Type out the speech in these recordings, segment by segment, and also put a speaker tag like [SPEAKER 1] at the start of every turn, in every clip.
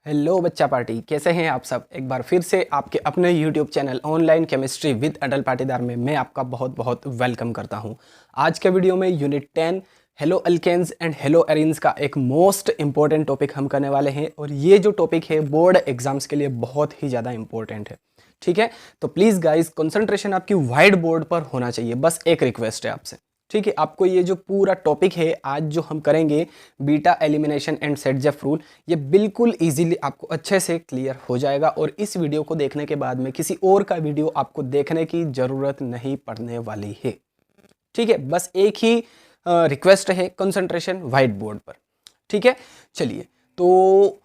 [SPEAKER 1] Hello बच्चा party, कैसे हैं आप सब। एक बार फिर से आपके अपने YouTube channel online chemistry with Atal Patidar में मैं आपका बहुत बहुत वेलकम करता हूं। आज के वीडियो में unit 10 haloalkanes and haloarenes का एक मोस्ट इंपॉर्टेंट टॉपिक हम करने वाले हैं और ये जो टॉपिक है बोर्ड एग्जाम्स के लिए बहुत ही ज़्यादा इंपॉर्टेंट है। ठीक है, तो प्लीज़ गाइज कंसंट्रेशन आपकी वाइट बोर्ड पर होना चाहिए। बस एक रिक्वेस्ट है आपसे, ठीक है। आपको ये जो पूरा टॉपिक है आज जो हम करेंगे beta elimination and Saytzeff rule, ये बिल्कुल इजीली आपको अच्छे से क्लियर हो जाएगा और इस वीडियो को देखने के बाद में किसी और का वीडियो आपको देखने की ज़रूरत नहीं पड़ने वाली है। ठीक है, बस एक ही रिक्वेस्ट है, कंसंट्रेशन व्हाइट बोर्ड पर। ठीक है, चलिए तो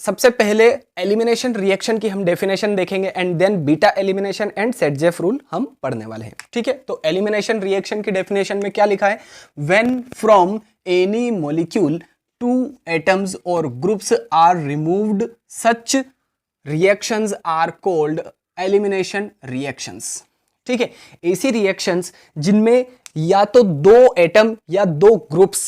[SPEAKER 1] सबसे पहले एलिमिनेशन रिएक्शन की हम डेफिनेशन देखेंगे and then beta elimination and Saytzeff rule हम पढ़ने वाले हैं। ठीक है, तो एलिमिनेशन रिएक्शन की डेफिनेशन में क्या लिखा है, when from any molecule 2 atoms और groups are removed such reactions are called elimination reactions. ठीक है, ऐसी रिएक्शंस जिनमें या तो 2 एटम या 2 ग्रुप्स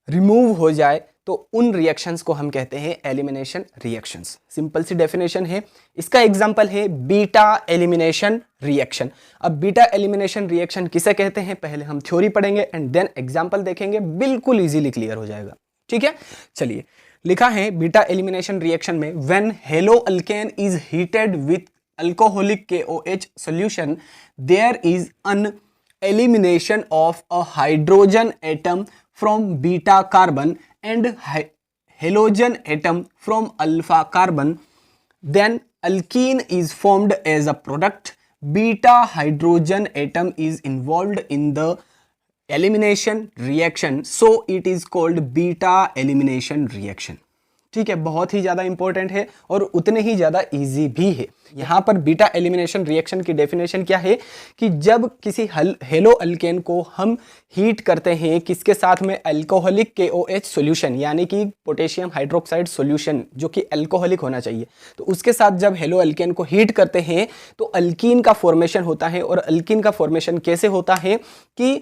[SPEAKER 1] रिमूव हो जाए तो उन रिएक्शंस को हम कहते हैं एलिमिनेशन रिएक्शंस। सिंपल सी डेफिनेशन है। इसका एग्जांपल है बीटा एलिमिनेशन रिएक्शन। अब बीटा एलिमिनेशन रिएक्शन किसे कहते हैं पहले हम थ्योरी पढ़ेंगे एंड देन एग्जांपल देखेंगे, बिल्कुल इजीली क्लियर हो जाएगा। ठीक है, चलिए लिखा है बीटा एलिमिनेशन रिएक्शन में when hello alkane is heated with alcoholic KOH solution there is an elimination of a hydrogen atom from beta carbon and halogen atom from alpha carbon. Then alkene is formed as a product. Beta hydrogen atom is involved in the elimination reaction, so it is called beta elimination reaction. ठीक है, बहुत ही ज़्यादा important है और उतने ही ज़्यादा easy भी है। यहाँ पर बीटा एलिमिनेशन रिएक्शन की डेफिनेशन क्या है कि जब किसी हेलो अल्केन को हम हीट करते हैं किसके साथ में, अल्कोहलिक KOH सॉल्यूशन यानी कि पोटेशियम हाइड्रोक्साइड सॉल्यूशन जो कि अल्कोहलिक होना चाहिए, तो उसके साथ जब हेलो अल्केन को हीट करते हैं तो अल्कीन का फॉर्मेशन होता है। और अल्कीन का फॉर्मेशन कैसे होता है कि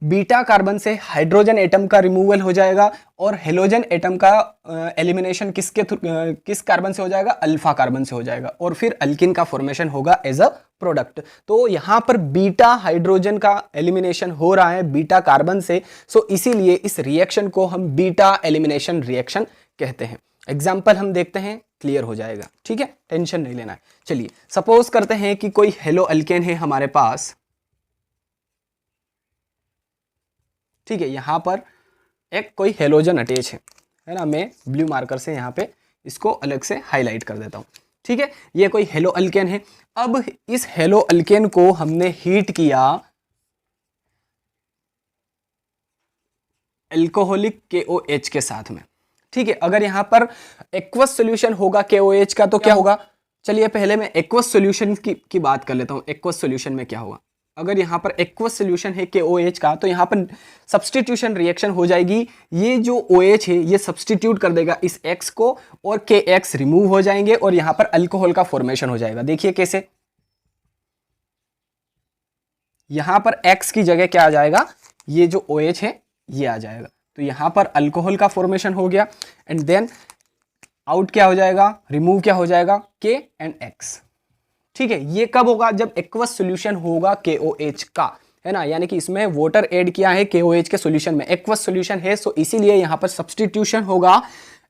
[SPEAKER 1] बीटा कार्बन से हाइड्रोजन एटम का रिमूवल हो जाएगा और हेलोजन एटम का एलिमिनेशन किस कार्बन से हो जाएगा, अल्फा कार्बन से हो जाएगा और फिर अल्किन का फॉर्मेशन होगा एज अ प्रोडक्ट। तो यहाँ पर बीटा हाइड्रोजन का एलिमिनेशन हो रहा है बीटा कार्बन से, सो इसीलिए इस रिएक्शन को हम बीटा एलिमिनेशन रिएक्शन कहते हैं। एग्जाम्पल हम देखते हैं, क्लियर हो जाएगा। ठीक है, टेंशन नहीं लेना है। चलिए सपोज करते हैं कि कोई हेलो अल्केन है हमारे पास। ठीक है, यहां पर एक कोई हेलोजन अटैच है ना। मैं ब्लू मार्कर से यहां पे इसको अलग से हाईलाइट कर देता हूं। ठीक है, ये कोई हेलो अल्केन है। अब इस हेलो अल्केन को हमने हीट किया अल्कोहलिक KOH के साथ में। ठीक है, अगर यहां पर एक्वस सॉल्यूशन होगा KOH का तो क्या होगा, चलिए पहले मैं एक्वस सॉल्यूशन की बात कर लेता हूं। एक्वस सॉल्यूशन में क्या होगा, अगर यहाँ पर एक्वस सॉल्यूशन है KOH का तो यहाँ पर सब्स्टिट्यूशन रिएक्शन हो जाएगी। ये जो OH है ये सब्स्टिट्यूट कर देगा इस X को और KX रिमूव हो जाएंगे और यहाँ पर अल्कोहल का फॉर्मेशन हो जाएगा। देखिए कैसे, यहाँ पर X की जगह क्या आ जाएगा, ये जो OH है ये आ जाएगा। तो यहाँ पर अल्कोहल का फॉर्मेशन हो गया एंड देन आउट क्या हो जाएगा, रिमूव क्या हो जाएगा, K एंड X। ठीक है, ये कब होगा, जब एक्वस सॉल्यूशन होगा KOH का, है ना। यानी कि इसमें वाटर ऐड किया है KOH के सॉल्यूशन में, एक्वस सॉल्यूशन है, सो इसीलिए यहां पर सब्स्टिट्यूशन होगा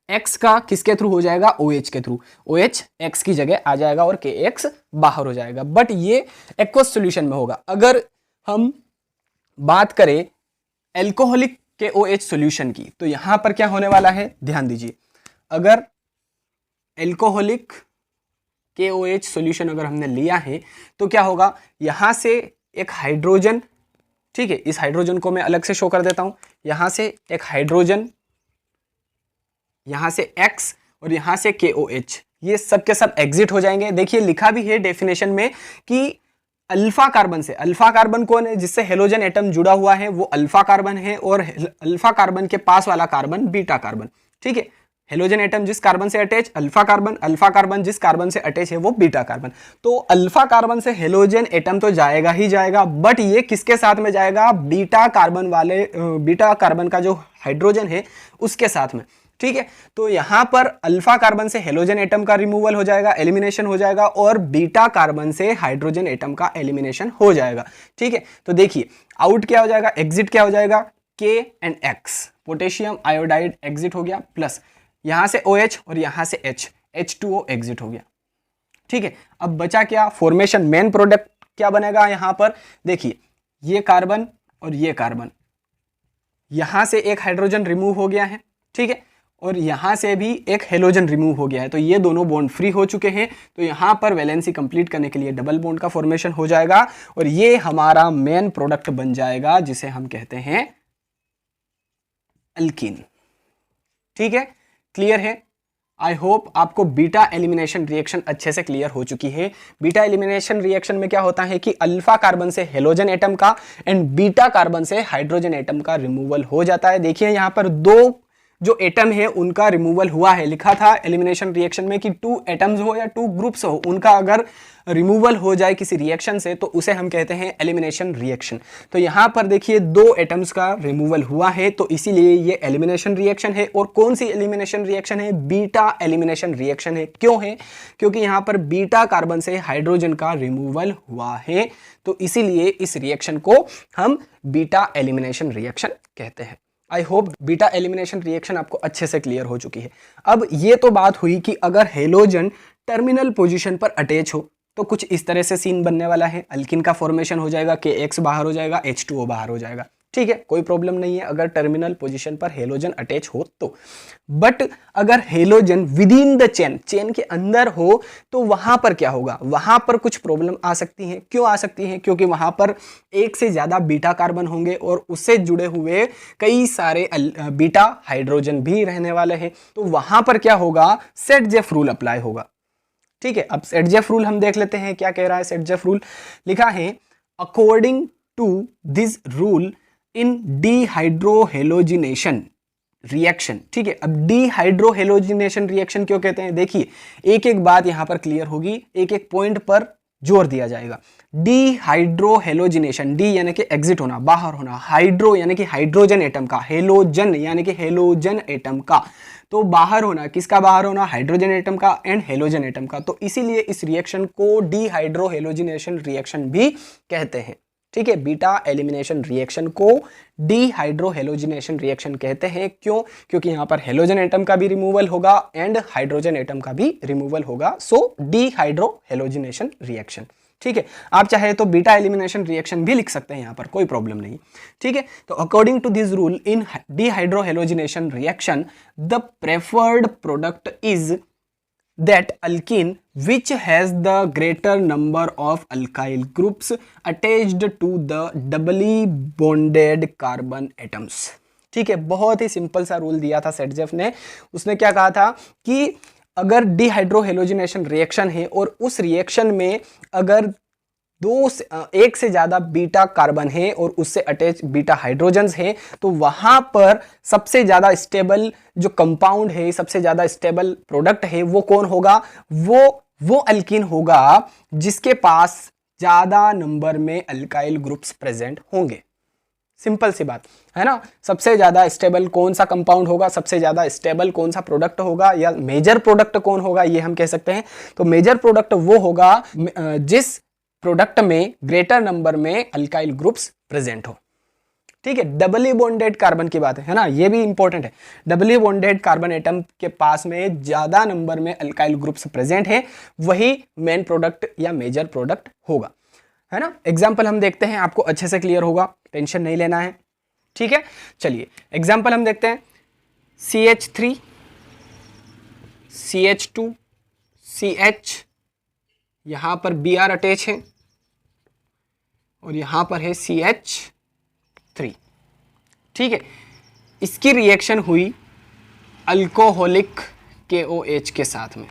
[SPEAKER 1] X का, किसके थ्रू हो जाएगा, OH के थ्रू। OH X की जगह आ जाएगा और KX बाहर हो जाएगा। बट ये एक्वस सॉल्यूशन में होगा। अगर हम बात करें अल्कोहलिक KOH सॉल्यूशन की तो यहां पर क्या होने वाला है, ध्यान दीजिए। अगर अल्कोहलिक KOH सॉल्यूशन अगर हमने लिया है तो क्या होगा, यहां से एक हाइड्रोजन, ठीक है, इस हाइड्रोजन को मैं अलग से शो कर देता हूं। यहां से एक हाइड्रोजन, यहां से X और यहां से KOH, ये सब के सब एग्जिट हो जाएंगे। देखिए लिखा भी है डेफिनेशन में कि अल्फा कार्बन से, अल्फा कार्बन कौन है, जिससे हेलोजन एटम जुड़ा हुआ है वो अल्फा कार्बन है और अल्फा कार्बन के पास वाला कार्बन बीटा कार्बन। ठीक है, हेलोजन एटम जिस कार्बन से attach alpha carbon, alpha carbon जिस कार्बन से अटैच है वो बीटा कार्बन। तो अल्फा कार्बन से हेलोजन एटम तो जाएगा ही जाएगा, बट ये किसके साथ में जाएगा, बीटा कार्बन वाले, बीटा कार्बन का जो हाइड्रोजन है उसके साथ में। ठीक है, तो यहां पर अल्फा कार्बन से हेलोजन एटम का रिमूवल हो जाएगा, एलिमिनेशन हो जाएगा, और बीटा कार्बन से हाइड्रोजन एटम का एलिमिनेशन हो जाएगा। ठीक है, तो देखिए आउट क्या हो जाएगा, एग्जिट क्या हो जाएगा, के and x, potassium iodide exit हो गया, प्लस यहां से OH और यहां से H2O एग्जिट हो गया। ठीक है, अब बचा क्या, फॉर्मेशन, मेन प्रोडक्ट क्या बनेगा यहां पर, देखिए ये कार्बन और ये कार्बन, यहां से एक हाइड्रोजन रिमूव हो गया है, ठीक है, और यहां से भी एक हेलोजन रिमूव हो गया है, तो ये दोनों बॉन्ड फ्री हो चुके हैं। तो यहां पर वैलेंसी कंप्लीट करने के लिए डबल बॉन्ड का फॉर्मेशन हो जाएगा, और ये हमारा मेन प्रोडक्ट बन जाएगा जिसे हम कहते हैं अल्कीन। ठीक है, क्लियर है? आई होप आपको बीटा एलिमिनेशन रिएक्शन अच्छे से क्लियर हो चुकी है। बीटा एलिमिनेशन रिएक्शन में क्या होता है कि अल्फा कार्बन से हेलोजन एटम का एंड बीटा कार्बन से हाइड्रोजन एटम का रिमूवल हो जाता है। देखिए यहां पर दो जो एटम है उनका रिमूवल हुआ है, लिखा था एलिमिनेशन रिएक्शन में कि 2 एटम्स हो या 2 ग्रुप्स हो, उनका अगर रिमूवल हो जाए किसी रिएक्शन से तो उसे हम कहते हैं एलिमिनेशन रिएक्शन। तो यहां पर देखिए 2 एटम्स का रिमूवल हुआ है, तो इसीलिए ये एलिमिनेशन रिएक्शन है। और कौन सी एलिमिनेशन रिएक्शन है, बीटा एलिमिनेशन रिएक्शन है। क्यों है, क्योंकि यहां पर बीटा कार्बन से हाइड्रोजन का रिमूवल हुआ है, तो इसीलिए इस रिएक्शन को हम बीटा एलिमिनेशन रिएक्शन कहते हैं। I hope beta elimination reaction आपको अच्छे से क्लियर हो चुकी है। अब ये तो बात हुई कि अगर हेलोजन टर्मिनल पोजीशन पर अटैच हो तो कुछ इस तरह से सीन बनने वाला है, अल्किन का फॉर्मेशन हो जाएगा, KX बाहर हो जाएगा, H2O बाहर हो जाएगा। ठीक है, कोई प्रॉब्लम नहीं है अगर टर्मिनल पोजीशन पर हेलोजन अटैच हो तो। बट अगर halogen with in the chain के अंदर हो तो वहां पर क्या होगा, वहां पर कुछ प्रॉब्लम आ सकती है। क्यों आ सकती है, क्योंकि वहां पर एक से ज्यादा बीटा कार्बन होंगे और उससे जुड़े हुए कई सारे बीटा हाइड्रोजन भी रहने वाले हैं। तो वहां पर क्या होगा, सेट-जेफ रूल अप्लाई होगा। ठीक है, अब सेट-जेफ रूल हम देख लेते हैं क्या कह रहा है। सेट-जेफ रूल लिखा है, according to this rule in dehydrohalogenation reaction. ठीक है, अब डीहाइड्रोहेलोजिनेशन रिएक्शन क्यों कहते हैं, देखिए एक एक बात यहां पर क्लियर होगी, एक एक पॉइंट पर जोर दिया जाएगा। डीहाइड्रोहेलोजिनेशन, डी यानी कि एग्जिट होना, बाहर होना, हाइड्रो यानी कि हाइड्रोजन एटम का, हेलोजन यानी कि हेलोजन एटम का, तो बाहर होना, किसका बाहर होना, हाइड्रोजन एटम का एंड हेलोजन एटम का। तो इसीलिए इस रिएक्शन को डीहाइड्रोहेलोजिनेशन रिएक्शन भी कहते हैं। ठीक है, बीटा एलिमिनेशन रिएक्शन को डीहाइड्रोहेलोजिनेशन रिएक्शन कहते हैं। क्यों, क्योंकि यहां पर हेलोजन एटम का भी रिमूवल होगा एंड हाइड्रोजन एटम का भी रिमूवल होगा, सो डीहाइड्रोहेलोजिनेशन रिएक्शन। ठीक है, आप चाहे तो बीटा एलिमिनेशन रिएक्शन भी लिख सकते हैं, यहां पर कोई प्रॉब्लम नहीं। ठीक है, तो according to this rule in dehydrohalogenation reaction the preferred product is that alkene which has the greater number of alkyl groups attached to the doubly bonded carbon atoms। ठीक है, बहुत ही सिंपल सा रूल दिया था सेट-जेफ ने। उसने क्या कहा था कि अगर डिहाइड्रोहेलोजिनेशन रिएक्शन है और उस रिएक्शन में अगर एक से ज्यादा बीटा कार्बन है और उससे अटैच बीटा हाइड्रोजन्स है, तो वहां पर सबसे ज्यादा स्टेबल जो कंपाउंड है, सबसे ज्यादा स्टेबल प्रोडक्ट है, वो कौन होगा, वो अल्कीन होगा जिसके पास ज्यादा नंबर में अल्काइल ग्रुप्स प्रेजेंट होंगे। सिंपल सी बात है ना। सबसे ज्यादा स्टेबल कौन सा कंपाउंड होगा, सबसे ज्यादा स्टेबल कौन सा प्रोडक्ट होगा, या मेजर प्रोडक्ट कौन होगा, ये हम कह सकते हैं। तो मेजर प्रोडक्ट वो होगा जिस प्रोडक्ट में ग्रेटर नंबर में अल्काइल ग्रुप्स प्रेजेंट हो। ठीक है, डबली बॉन्डेड कार्बन की बात है ना, ये भी इंपॉर्टेंट है। डबली बॉन्डेड कार्बन एटम के पास में ज्यादा नंबर में अल्काइल ग्रुप्स प्रेजेंट है, वही मेन प्रोडक्ट या मेजर प्रोडक्ट होगा, है ना। एग्जाम्पल हम देखते हैं, आपको अच्छे से क्लियर होगा, टेंशन नहीं लेना है। ठीक है, चलिए एग्जाम्पल हम देखते हैं। CH3 CH2 CH, यहां पर Br अटैच है और यहां पर है CH3। ठीक है, इसकी रिएक्शन हुई अल्कोहलिक KOH के साथ में।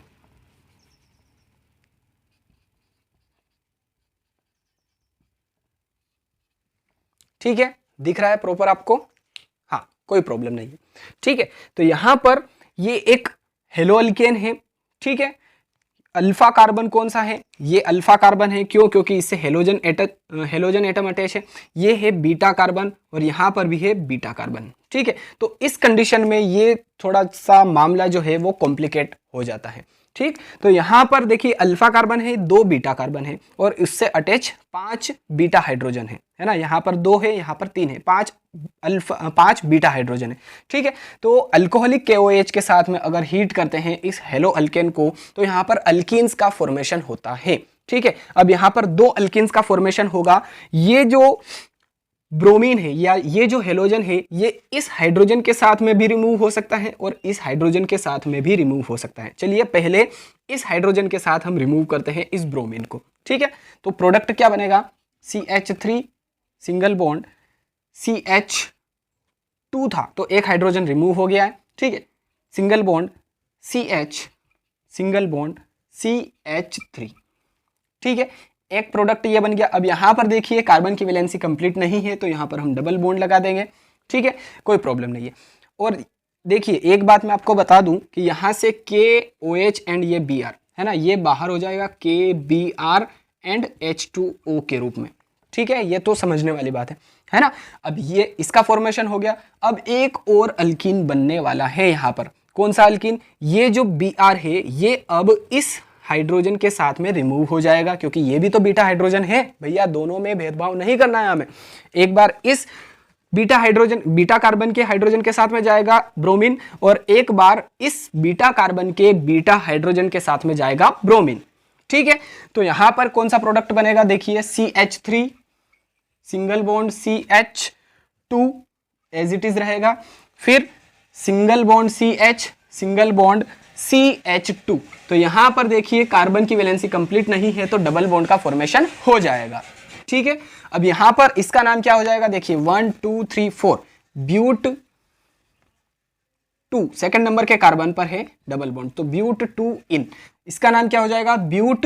[SPEAKER 1] ठीक है, दिख रहा है प्रॉपर आपको, हाँ कोई प्रॉब्लम नहीं है। ठीक है, तो यहां पर ये एक हेलो अल्केन है। ठीक है, अल्फा कार्बन कौन सा है, ये अल्फा कार्बन है, क्यों? क्योंकि इससे हेलोजन एटम अटैच है। ये है बीटा कार्बन और यहाँ पर भी है बीटा कार्बन, ठीक है। तो इस कंडीशन में ये थोड़ा सा मामला जो है वो कॉम्प्लिकेट हो जाता है, ठीक। तो यहाँ पर देखिए अल्फा कार्बन है, 2 बीटा कार्बन है और इससे अटैच 5 बीटा हाइड्रोजन है ना। यहाँ पर 2 है, यहाँ पर 3 है, 5 बीटा हाइड्रोजन है, ठीक है। तो अल्कोहलिक KOH के साथ में अगर हीट करते हैं इस हेलो अल्केन को तो यहाँ पर अल्कीन्स का फॉर्मेशन होता है, ठीक है। अब यहाँ पर 2 अल्कीन्स का फॉर्मेशन होगा। ये जो ब्रोमीन है या ये जो हेलोजन है ये इस हाइड्रोजन के साथ में भी रिमूव हो सकता है और इस हाइड्रोजन के साथ में भी रिमूव हो सकता है। चलिए पहले इस हाइड्रोजन के साथ हम रिमूव करते हैं इस ब्रोमीन को, ठीक है। तो प्रोडक्ट क्या बनेगा? CH3 सिंगल बॉन्ड CH2 था तो एक हाइड्रोजन रिमूव हो गया है, ठीक है। Single bond CH single bond CH3, ठीक है। एक प्रोडक्ट ये बन गया। अब यहाँ पर देखिए कार्बन की वैलेंसी कंप्लीट नहीं है तो यहाँ पर हम डबल बॉन्ड लगा देंगे, ठीक है, कोई प्रॉब्लम नहीं है। और देखिए एक बात मैं आपको बता दूं कि यहाँ से KOH एंड ये Br है ना, ये बाहर हो जाएगा KBr एंड H2O के रूप में, ठीक है। ये तो समझने वाली बात है ना। अब ये इसका फॉर्मेशन हो गया। अब एक और अल्कीन बनने वाला है यहाँ पर। कौन सा अल्कीन? ये जो Br है ये अब इस हाइड्रोजन के साथ में रिमूव हो जाएगा क्योंकि ये भी तो बीटा हाइड्रोजन है भैया, दोनों में भेदभाव नहीं करना है हमें। एक बार इस बीटा कार्बन के हाइड्रोजन के साथ में जाएगा ब्रोमीन और एक बार इस बीटा कार्बन के बीटा हाइड्रोजन के साथ में जाएगा ब्रोमीन, ठीक है। तो यहां पर कौन सा प्रोडक्ट बनेगा? देखिए CH3 single bond CH2 as it is रहेगा, फिर single bond CH single bond CH2। तो यहां पर देखिए कार्बन की वैलेंसी कंप्लीट नहीं है तो डबल बॉन्ड का फॉर्मेशन हो जाएगा, ठीक है। अब यहां पर इसका नाम क्या हो जाएगा? देखिए 1 2 3 4 ब्यूट 2 सेकंड नंबर के कार्बन पर है डबल बॉन्ड तो ब्यूट 2 इन। इसका नाम क्या हो जाएगा? ब्यूट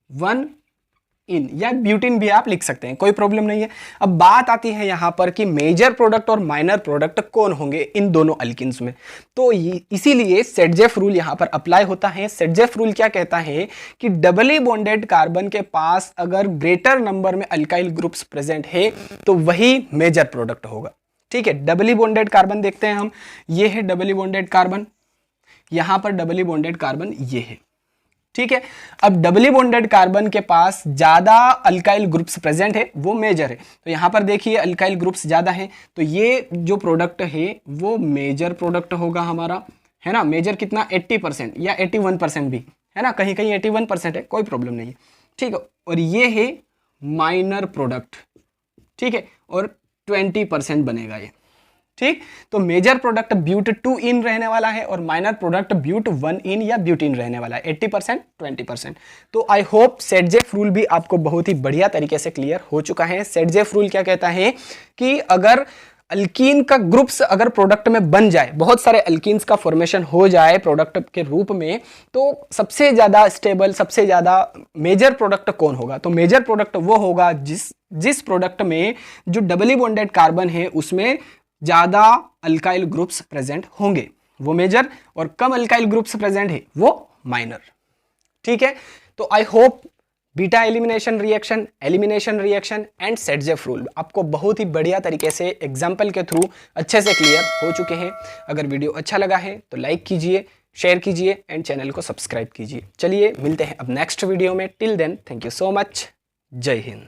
[SPEAKER 1] 1 इन या ब्यूटिन भी आप लिख सकते हैं, कोई प्रॉब्लम नहीं है। अब बात आती है यहां पर कि मेजर प्रोडक्ट और माइनर प्रोडक्ट कौन होंगे इन दोनों अल्किन्स में। तो इसीलिए सेडजेफ रूल यहां पर अप्लाई होता है। सेडजेफ रूल क्या कहता है कि डबली बॉन्डेड कार्बन के पास अगर ग्रेटर नंबर में अल्काइल ग्रुप्स प्रेजेंट है तो वही मेजर प्रोडक्ट होगा, ठीक है। डबली बॉन्डेड कार्बन देखते हैं हम, ये है डबली बॉन्डेड कार्बन, यहां पर डबली बॉन्डेड कार्बन ये है, ठीक है। अब डबली बॉन्डेड कार्बन के पास ज्यादा अल्काइल ग्रुप्स प्रेजेंट है वो मेजर है। तो यहां पर देखिए अल्काइल ग्रुप्स ज्यादा है तो ये जो प्रोडक्ट है वो मेजर प्रोडक्ट होगा हमारा, है ना। मेजर कितना? 80% या 81% भी है ना, कहीं कहीं 81% है, कोई प्रॉब्लम नहीं है, ठीक है। और ये है माइनर प्रोडक्ट, ठीक है, और 20% बनेगा ये, ठीक। तो मेजर प्रोडक्ट ब्यूट 2 इन रहने वाला है और माइनर प्रोडक्ट ब्यूट 1 इन या ब्यूटीन रहने वाला है, 80% 20%। तो आई होप सेडजेफ रूल भी आपको बहुत ही बढ़िया तरीके से क्लियर हो चुका है। सेडजेफ रूल क्या कहता है कि अगर अल्कीन का ग्रुप्स अगर प्रोडक्ट में बन जाए, बहुत सारे अल्कीन्स का फॉर्मेशन हो जाए प्रोडक्ट के रूप में, तो सबसे ज्यादा स्टेबल, सबसे ज्यादा मेजर प्रोडक्ट कौन होगा? तो मेजर प्रोडक्ट वो होगा जिस प्रोडक्ट में जो डबली बॉन्डेड कार्बन है उसमें ज्यादा अल्काइल ग्रुप्स प्रेजेंट होंगे, वो मेजर, और कम अल्काइल ग्रुप्स प्रेजेंट है वो माइनर, ठीक है। तो I hope beta elimination reaction and सेडजेफ rule आपको बहुत ही बढ़िया तरीके से एग्जाम्पल के थ्रू अच्छे से क्लियर हो चुके हैं। अगर वीडियो अच्छा लगा है तो लाइक कीजिए, शेयर कीजिए एंड चैनल को सब्सक्राइब कीजिए। चलिए मिलते हैं अब नेक्स्ट वीडियो में। Till then thank you so much. जय हिंद।